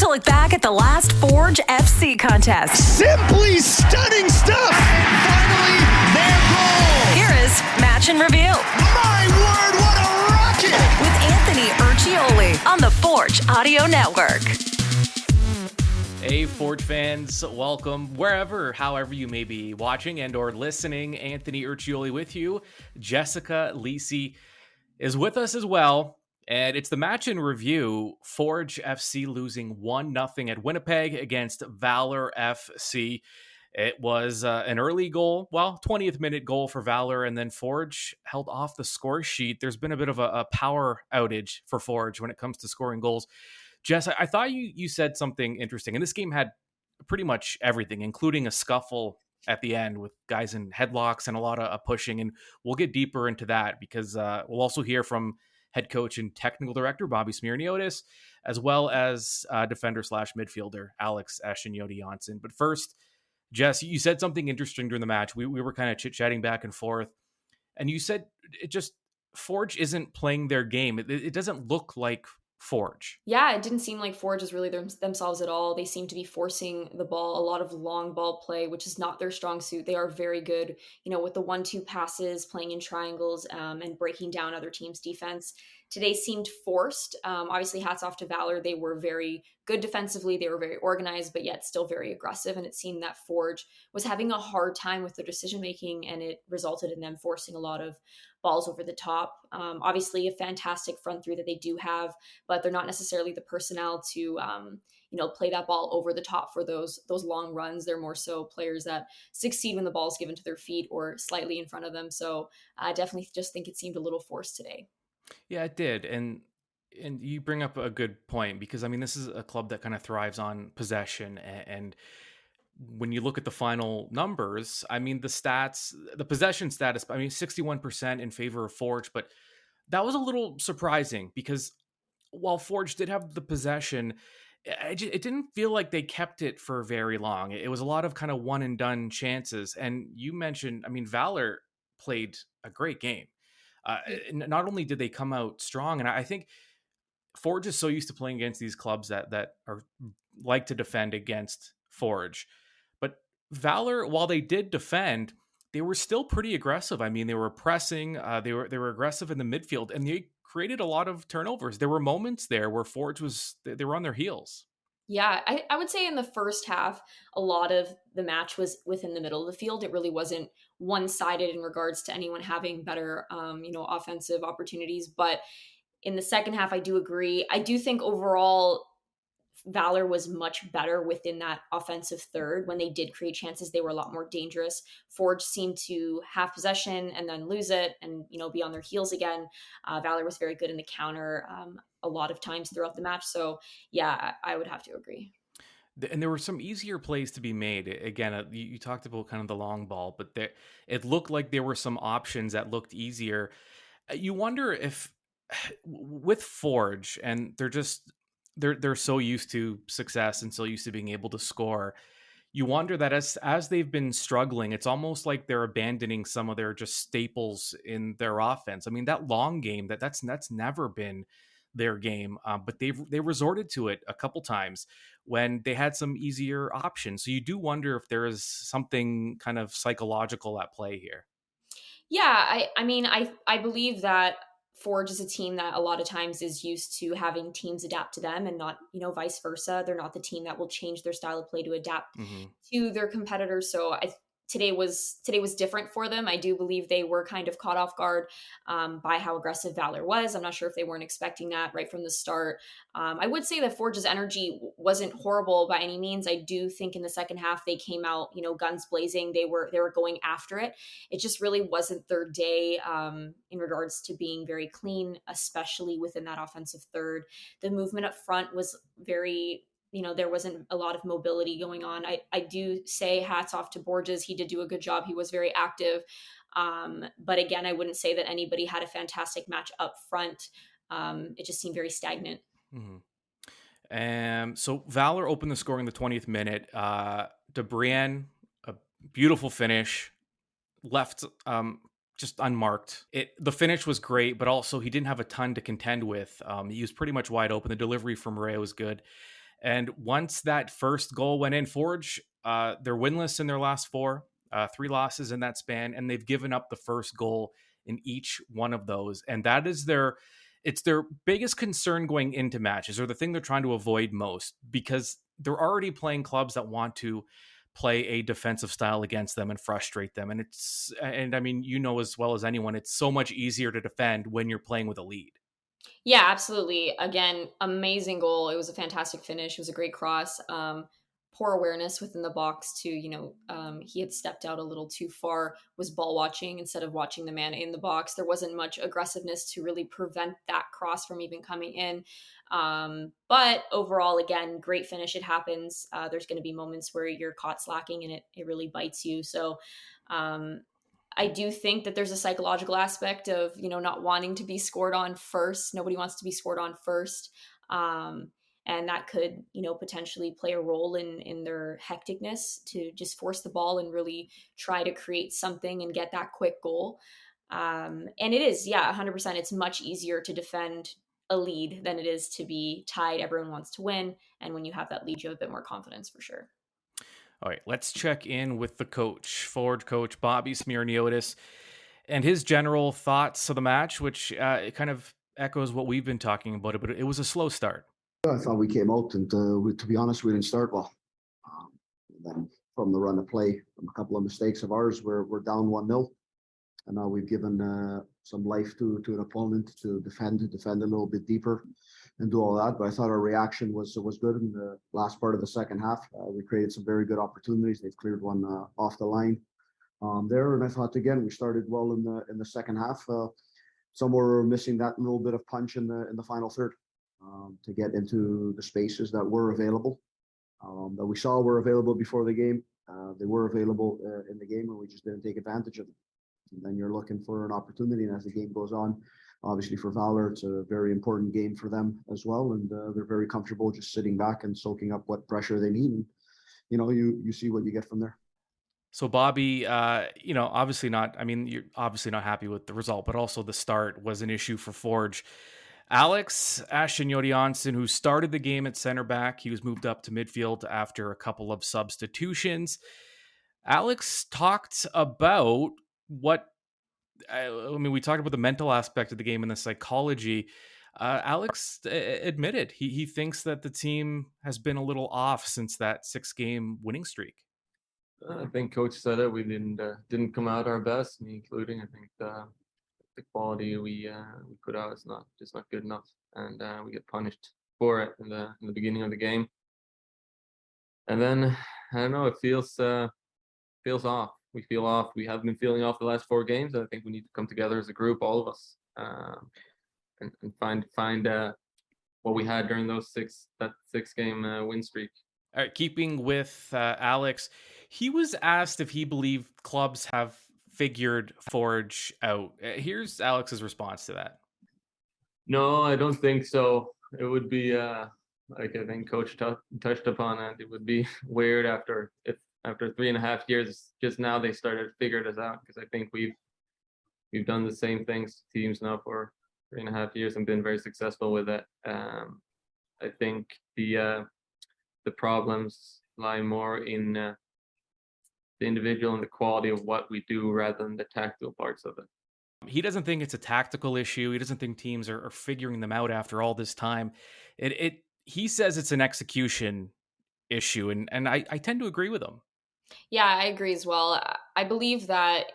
to look back at the last Forge FC contest. Simply stunning stuff! And finally, their goal! Here is Match and Review. My word, what a rocket! With Anthony Urciuoli on the Forge Audio Network. Hey, Forge fans, welcome however you may be watching and or listening. Anthony Urciuoli with you. Jessica Lisi is with us as well. And it's the match in review. Forge FC losing 1-0 at Winnipeg against Valour FC. It was an early goal, 20th minute goal for Valour, and then Forge held off the score sheet. There's been a bit of a power outage for Forge when it comes to scoring goals. Jess, I thought you said something interesting, and this game had pretty much everything, including a scuffle at the end with guys in headlocks and a lot of pushing, and we'll get deeper into that because we'll also hear from head coach and technical director Bobby Smyrniotis, as well as defender/midfielder Alex Achinioti-Jönsson. But first, Jess, you said something interesting during the match. We were kind of chit-chatting back and forth, and you said Forge isn't playing their game. It doesn't look like Forge. Yeah, it didn't seem like Forge is really themselves at all. They seem to be forcing the ball, a lot of long ball play, which is not their strong suit. They are very good, with the 1-2 passes, playing in triangles, and breaking down other teams' defense. Today seemed forced. Obviously, hats off to Valour. They were very good defensively. They were very organized, but yet still very aggressive. And it seemed that Forge was having a hard time with their decision-making, and it resulted in them forcing a lot of balls over the top. Obviously, a fantastic front three that they do have, but they're not necessarily the personnel to, play that ball over the top for those long runs. They're more so players that succeed when the ball is given to their feet or slightly in front of them. So I definitely just think it seemed a little forced today. Yeah, it did. And you bring up a good point because, this is a club that kind of thrives on possession. And when you look at the final numbers, the possession status, 61% in favor of Forge, but that was a little surprising because while Forge did have the possession, it didn't feel like they kept it for very long. It was a lot of kind of one and done chances. And you mentioned, Valour played a great game. Not only did they come out strong, and I think Forge is so used to playing against these clubs that are like to defend against Forge. But Valour, while they did defend, they were still pretty aggressive. They were pressing, they were aggressive in the midfield, and they created a lot of turnovers. There were moments there where Forge they were on their heels. Yeah, I would say in the first half, a lot of the match was within the middle of the field. It really wasn't one-sided in regards to anyone having better, offensive opportunities. But in the second half, I do agree. I do think overall, Valour was much better within that offensive third. When they did create chances, they were a lot more dangerous. Forge seemed to have possession and then lose it and, be on their heels again. Valour was very good in the counter a lot of times throughout the match. So yeah, I would have to agree. And there were some easier plays to be made. Again, you talked about kind of the long ball, but it looked like there were some options that looked easier. You wonder if with Forge, and they're so used to success and so used to being able to score, you wonder that as they've been struggling, it's almost like they're abandoning some of their just staples in their offense. That long game, that's never been their game, but they resorted to it a couple times when they had some easier options. So you do wonder if there is something kind of psychological at play here. Yeah, I believe that Forge is a team that a lot of times is used to having teams adapt to them and not, vice versa. They're not the team that will change their style of play to adapt to their competitors. So today was different for them. I do believe they were kind of caught off guard by how aggressive Valour was. I'm not sure if they weren't expecting that right from the start. I would say that Forge's energy wasn't horrible by any means. I do think in the second half they came out, guns blazing. They were going after it. It just really wasn't their day in regards to being very clean, especially within that offensive third. The movement up front was very there wasn't a lot of mobility going on. I do say hats off to Borges. He did do a good job. He was very active. But again, I wouldn't say that anybody had a fantastic match up front. It just seemed very stagnant. So Valour opened the scoring in the 20th minute. DeBrienne, a beautiful finish, left just unmarked. The finish was great, but also he didn't have a ton to contend with. He was pretty much wide open. The delivery from Ray was good. And once that first goal went in, Forge, they're winless in their last 4, 3 losses in that span, and they've given up the first goal in each one of those. And that is it's their biggest concern going into matches, or the thing they're trying to avoid most, because they're already playing clubs that want to play a defensive style against them and frustrate them. And I mean, as well as anyone, it's so much easier to defend when you're playing with a lead. Yeah, absolutely. Again, amazing goal. It was a fantastic finish. It was a great cross. Poor awareness within the box too. He had stepped out a little too far, was ball watching instead of watching the man in the box. There wasn't much aggressiveness to really prevent that cross from even coming in. But overall, again, great finish. It happens. There's going to be moments where you're caught slacking and it really bites you. So, I do think that there's a psychological aspect of, not wanting to be scored on first. Nobody wants to be scored on first. And that could, potentially play a role in their hecticness to just force the ball and really try to create something and get that quick goal. And it is, 100%. It's much easier to defend a lead than it is to be tied. Everyone wants to win. And when you have that lead, you have a bit more confidence for sure. All right, let's check in with the coach, forward coach Bobby Smyrniotis, and his general thoughts of the match, which it kind of echoes what we've been talking about, but it was a slow start. I thought we came out and, to be honest, we didn't start well. Then from the run of play, from a couple of mistakes of ours, we're down 1-0. And now we've given some life to an opponent to defend a little bit deeper and do all that. But I thought our reaction was good in the last part of the second half. We created some very good opportunities. They've cleared one off the line there. And I thought, again, we started well in the second half. Somewhere we're missing that little bit of punch in the final third to get into the spaces that were available, that we saw were available before the game. They were available in the game, and we just didn't take advantage of them. And then you're looking for an opportunity, and as the game goes on, obviously for Valour, it's a very important game for them as well, and they're very comfortable just sitting back and soaking up what pressure they need, and you see what you get from there. So Bobby, obviously not. I mean, you're obviously not happy with the result, but also the start was an issue for Forge. Alex Achinioti-Jönsson, who started the game at center back, he was moved up to midfield after a couple of substitutions. Alex talked about we talked about the mental aspect of the game and the psychology. Alex admitted he thinks that the team has been a little off since that 6-game winning streak. I think Coach said it. We didn't come out our best, me including. I think the quality we put out is not good enough, and we get punished for it in the beginning of the game. And then I don't know, it feels off. We feel off. We have been feeling off the last 4 games. I think we need to come together as a group, all of us, and find what we had during that 6-game win streak. All right, keeping with Alex, he was asked if he believed clubs have figured Forge out. Here's Alex's response to that. No, I don't think so. It would be like I think Coach touched upon it. It would be weird after 3.5 years. Just now they started to figure this out, because I think we've done the same things to teams now for 3.5 years and been very successful with it. I think the problems lie more in the individual and the quality of what we do rather than the tactical parts of it. He doesn't think it's a tactical issue. He doesn't think teams are figuring them out after all this time. He says it's an execution issue, and I tend to agree with him. Yeah, I agree as well. I believe that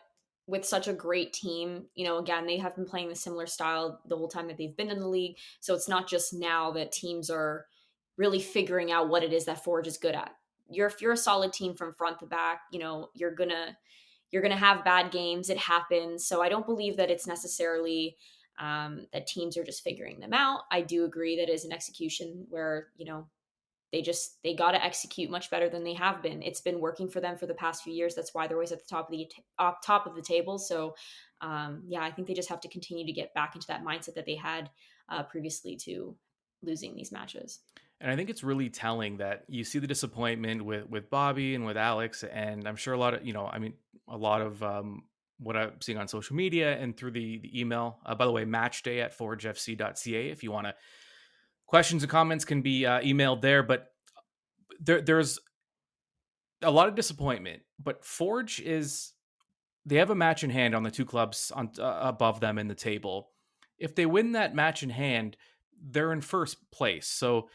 with such a great team, again, they have been playing the similar style the whole time that they've been in the league. So it's not just now that teams are really figuring out what it is that Forge is good at. If you're a solid team from front to back, you're gonna have bad games. It happens. So I don't believe that it's necessarily that teams are just figuring them out. I do agree that it is an execution where they got to execute much better than they have been. It's been working for them for the past few years. That's why they're always at the top of the table. So I think they just have to continue to get back into that mindset that they had previously to losing these matches. And I think it's really telling that you see the disappointment with Bobby and with Alex, and I'm sure a lot of what I'm seeing on social media and through the email. By the way, matchday@forgefc.ca if you want to. Questions and comments can be emailed there, but there's a lot of disappointment, but Forge they have a match in hand on the two clubs on above them in the table. If they win that match in hand, they're in first place. So,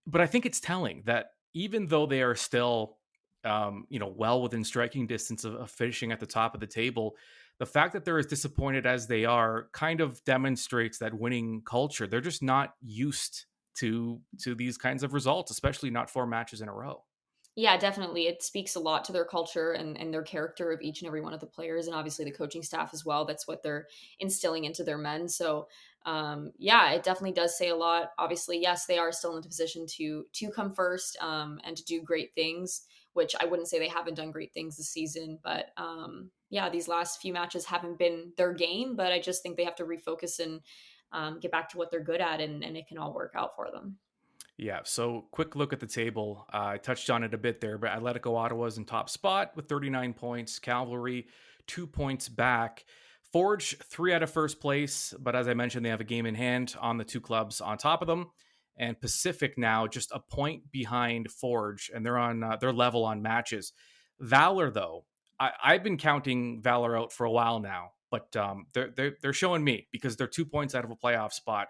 but I think it's telling that even though they are still, well within striking distance of finishing at the top of the table, the fact that they're as disappointed as they are kind of demonstrates that winning culture. They're just not used to these kinds of results, especially not 4 matches in a row. Yeah, definitely. It speaks a lot to their culture and their character of each and every one of the players, and obviously the coaching staff as well. That's what they're instilling into their men. So, yeah, it definitely does say a lot. Obviously, yes, they are still in the position to come first and to do great things, which I wouldn't say they haven't done great things this season. But yeah, these last few matches haven't been their game, but I just think they have to refocus and get back to what they're good at, and it can all work out for them. Yeah, so quick look at the table. I touched on it a bit there, but Atletico Ottawa's in top spot with 39 points. Cavalry, 2 points back. Forge, 3 out of first place, but as I mentioned, they have a game in hand on the two clubs on top of them. And Pacific now just a point behind Forge, and they're on they're level on matches. Valour, though, I've been counting Valour out for a while now, but they're showing me because they're 2 points out of a playoff spot,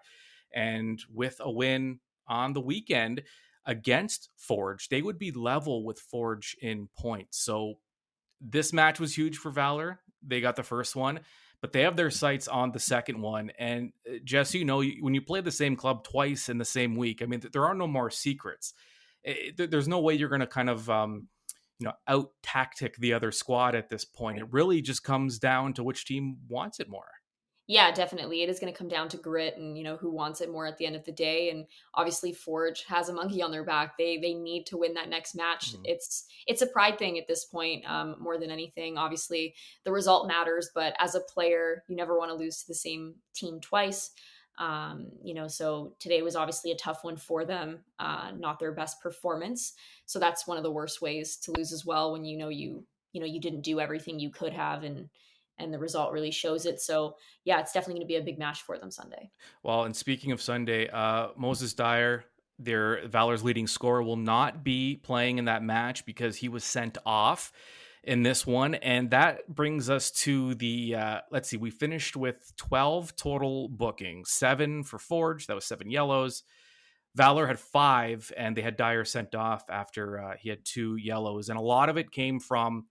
and with a win on the weekend against Forge, they would be level with Forge in points. So this match was huge for Valour. They got the first one, but they have their sights on the second one. And Jess, when you play the same club twice in the same week, I mean, there are no more secrets. There's no way you're going to kind of, out tactic the other squad at this point. It really just comes down to which team wants it more. Yeah, definitely. It is going to come down to grit and, who wants it more at the end of the day. And obviously Forge has a monkey on their back. They need to win that next match. Mhm. It's a pride thing at this point, more than anything. Obviously the result matters, but as a player, you never want to lose to the same team twice. So today was obviously a tough one for them, not their best performance. So that's one of the worst ways to lose as well, when you didn't do everything you could have, and the result really shows it. So yeah, it's definitely going to be a big match for them Sunday. Well, and speaking of Sunday, Moses Dyer, their Valor's leading scorer, will not be playing in that match because he was sent off in this one. And that brings us to the, let's see, we finished with 12 total bookings, 7 for Forge. That was 7 yellows. Valour had 5, and they had Dyer sent off after he had 2 yellows. And a lot of it came from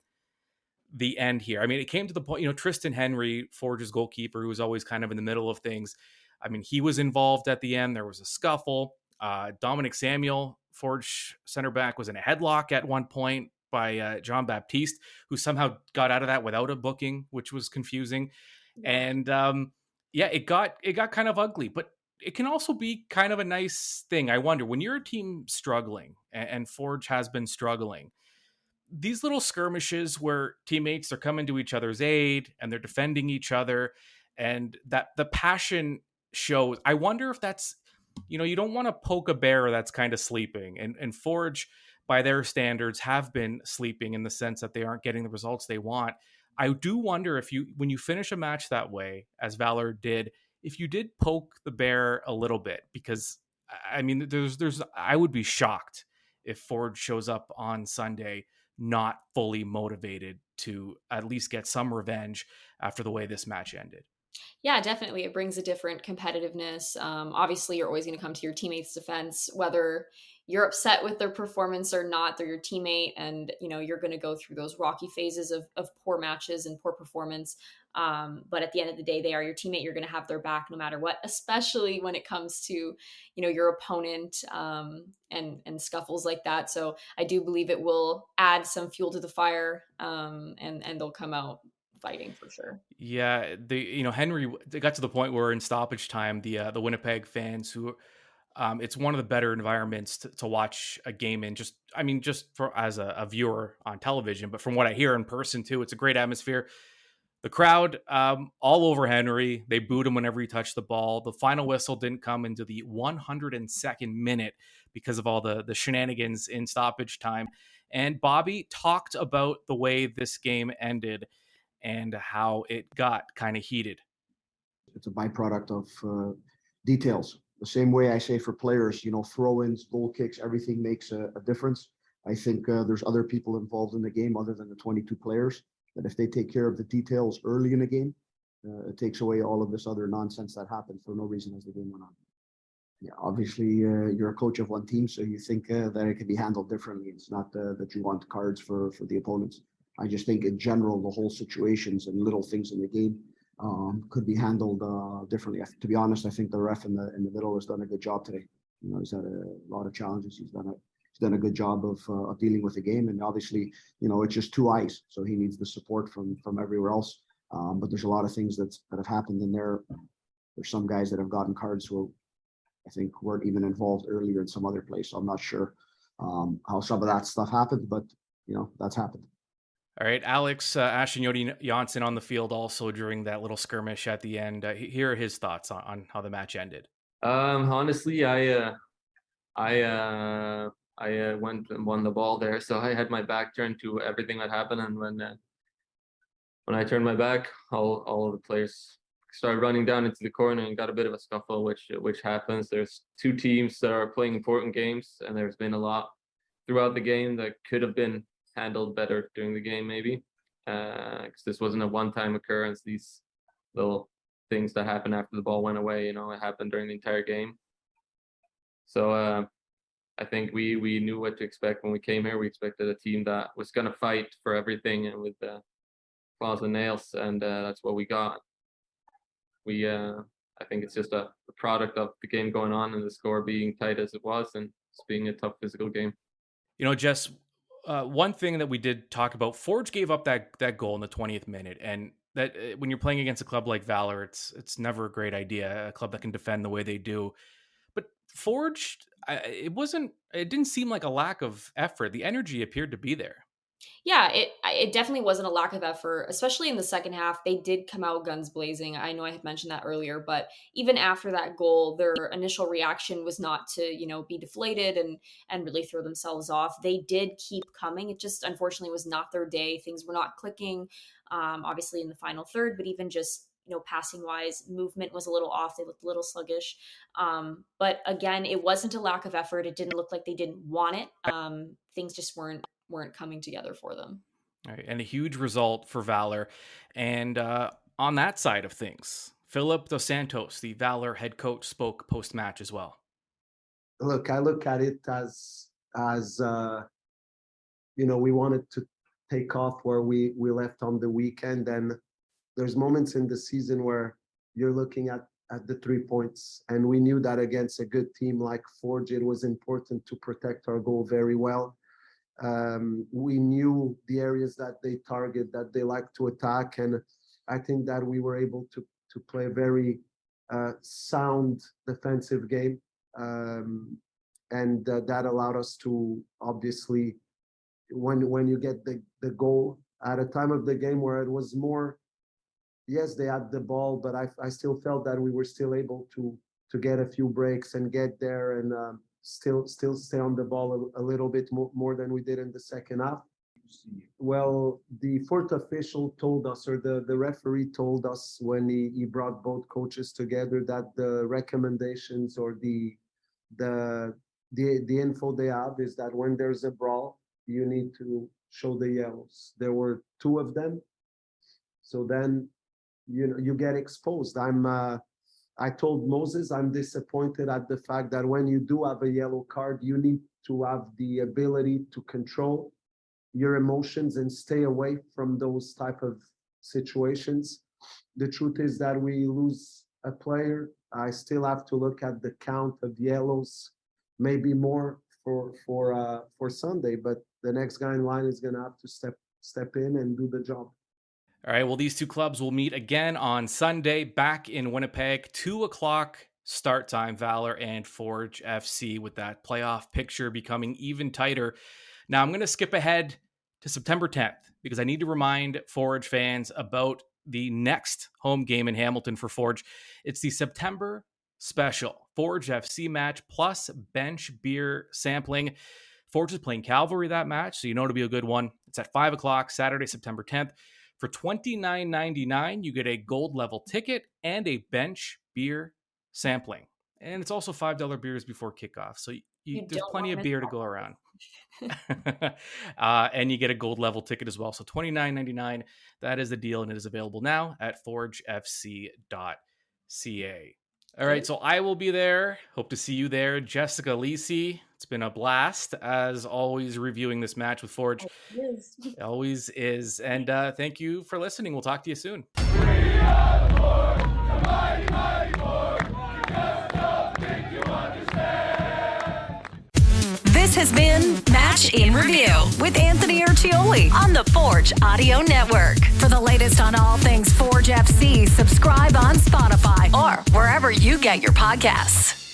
the end here. I mean, it came to the point, Tristan Henry, Forge's goalkeeper, who was always kind of in the middle of things. I mean, he was involved at the end. There was a scuffle. Dominic Samuel, Forge center back, was in a headlock at one point by John Baptiste, who somehow got out of that without a booking, which was confusing. Yeah. And it got kind of ugly, but it can also be kind of a nice thing. I wonder, when you're a team struggling, and Forge has been struggling, these little skirmishes where teammates are coming to each other's aid and they're defending each other, and that the passion shows. I wonder if that's, you don't want to poke a bear that's kind of sleeping, and Forge, by their standards, have been sleeping in the sense that they aren't getting the results they want. I do wonder if when you finish a match that way, as Valour did, if you did poke the bear a little bit, because I mean, I would be shocked if Forge shows up on Sunday not fully motivated to at least get some revenge after the way this match ended. Yeah, definitely. It brings a different competitiveness. Obviously, you're always going to come to your teammate's defense, whether you're upset with their performance or not. They're your teammate, and you're going to go through those rocky phases of poor matches and poor performance. But at the end of the day, they are your teammate. You're going to have their back no matter what, especially when it comes to your opponent and scuffles like that. So I do believe it will add some fuel to the fire, and they'll come out fighting for sure. Yeah, Henry, they got to the point where in stoppage time, the Winnipeg fans, who it's one of the better environments to watch a game in, just for as a viewer on television, but from what I hear in person too, it's a great atmosphere. The crowd all over Henry. They booed him whenever he touched the ball. The final whistle didn't come into the 102nd minute because of all the shenanigans in stoppage time. And Bobby talked about the way this game ended and how it got kind of heated. It's a byproduct of details. the same way I say for players, throw-ins, goal kicks, everything makes a difference. I think there's other people involved in the game other than the 22 players, that if they take care of the details early in the game, it takes away all of this other nonsense that happened for no reason as the game went on. Yeah, obviously you're a coach of one team, so you think that it can be handled differently. It's not that you want cards for the opponents. I just think in general, the whole situations and little things in the game could be handled differently. To be honest, I think the ref in the middle has done a good job today. He's had a lot of challenges. He's done a good job of dealing with the game, and obviously, it's just two eyes, so he needs the support from everywhere else. But there's a lot of things that have happened in there. There's some guys that have gotten cards who I think weren't even involved earlier in some other place. So I'm not sure how some of that stuff happened, but that's happened. All right, Alex Achinioti-Jönsson on the field also during that little skirmish at the end. Here are his thoughts on how the match ended. Honestly, I went and won the ball there, so I had my back turned to everything that happened, and when I turned my back, all of the players started running down into the corner and got a bit of a scuffle, which happens. There's two teams that are playing important games, and there's been a lot throughout the game that could have been handled better during the game, maybe, because this wasn't a one-time occurrence. These little things that happened after the ball went away, it happened during the entire game. So I think we knew what to expect when we came here. We expected a team that was going to fight for everything and with claws and nails, and that's what we got. I think it's just a product of the game going on and the score being tight as it was, and it's being a tough physical game. Jess, one thing that we did talk about, Forge gave up that goal in the 20th minute, and that when you're playing against a club like Valour, it's never a great idea, a club that can defend the way they do. But Forge, it didn't seem like a lack of effort. The energy appeared to be there. Yeah, it definitely wasn't a lack of effort, especially in the second half. They did come out guns blazing. I know I had mentioned that earlier, but even after that goal, their initial reaction was not to, be deflated and really throw themselves off. They did keep coming. It just unfortunately was not their day. Things were not clicking, obviously in the final third, but even just passing wise, movement was a little off. They looked a little sluggish. But again, it wasn't a lack of effort. It didn't look like they didn't want it. Things just weren't coming together for them. All right, and a huge result for Valour. And on that side of things, Philip Dos Santos, the Valour head coach, spoke post-match as well. Look, I look at it as we wanted to take off where we left on the weekend, and there's moments in the season where you're looking at the 3 points, and we knew that against a good team like Forge, it was important to protect our goal very well. We knew the areas that they target, that they like to attack, and I think that we were able to play a very sound defensive game, and that allowed us to, obviously, when you get the goal at a time of the game where it was more, yes, they had the ball, but I still felt that we were still able to get a few breaks and get there and still stay on the ball a little bit more than we did in the second half. Well, the fourth official told us, or the referee told us when he brought both coaches together, that the recommendations or the info they have is that when there's a brawl, you need to show the yellows. There were 2 of them, so then you get exposed. I told Moses I'm disappointed at the fact that when you do have a yellow card, you need to have the ability to control your emotions and stay away from those type of situations. The truth is that we lose a player. I still have to look at the count of yellows, maybe more for Sunday, but the next guy in line is going to have to step in and do the job. All right, well, these 2 clubs will meet again on Sunday back in Winnipeg, 2:00 start time, Valour and Forge FC, with that playoff picture becoming even tighter. Now, I'm going to skip ahead to September 10th because I need to remind Forge fans about the next home game in Hamilton for Forge. It's the September special Forge FC match plus bench beer sampling. Forge is playing Cavalry that match, so it'll be a good one. It's at 5:00 Saturday, September 10th. For $29.99, you get a gold level ticket and a bench beer sampling. And it's also $5 beers before kickoff. So there's plenty of beer to go around. And you get a gold level ticket as well. So $29.99. That is the deal. And it is available now at forgefc.ca. All right. So I will be there. Hope to see you there. Jessica Lisi. It's been a blast, as always, reviewing this match with Forge. It always is. And thank you for listening. We'll talk to you soon. This has been Match in Review with Anthony Urciuoli on the Forge Audio Network. For the latest on all things Forge FC, subscribe on Spotify or wherever you get your podcasts.